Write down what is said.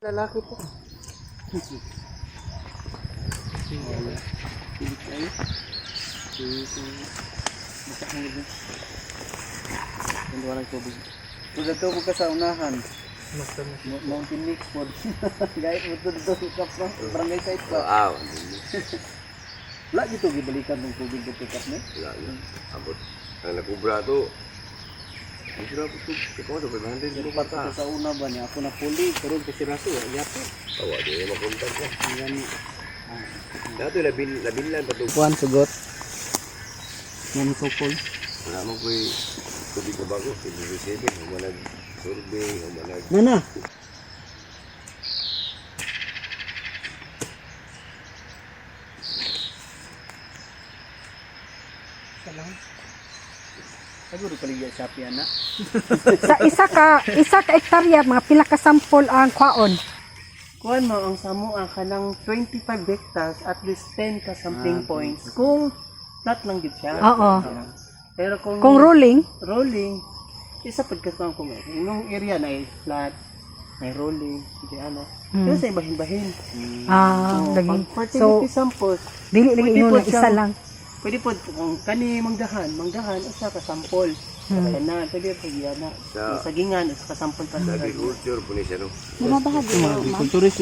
Lalaki po. Sudah tubog ka sa unahan. Mountain mix po. Gayet mo ito ka pa. Barangay site pa. Ah, Wala dito gibalikan ng tubig ng pick up niya. wala yun. Abot. Ang nakubra to. Ang sira po ito. Ikaw ito, 500 Pero mo pa pa. sa una ba niya? Ako na puli. Karoon kasi raso. Yapo. Tawa, di na makontak ka. Yan. Dato, labilan pa ito. Kuan sugot. Yan sokol. Wala mo ko tubig ko bago. 27, umanag survey, umanag. Nana. Salam. Siguro paligya sa piana. Sa isa ka hektarya mga pila ka sampol ang kwaon. Kuan mo ang samo ang kanang 25 hectares at least 10 ka sampling points. Kung flat lang gid siya. Oo. Pero Kung rolling, isa pud ka kung yung area na ay flat, may rolling, di ano. Hmm. Pero sa bahin-bahin. lagi. Pag So, samples, dili lagi pwede ingon po na isa siyang- lang. pwede po kung kani mangdahan, usa ka sample. Na, pwede po yan na. Sa- Sa gingan, usa ka sample pa Sa agriculture po niya siya, no? Mabahagi. Agriculturist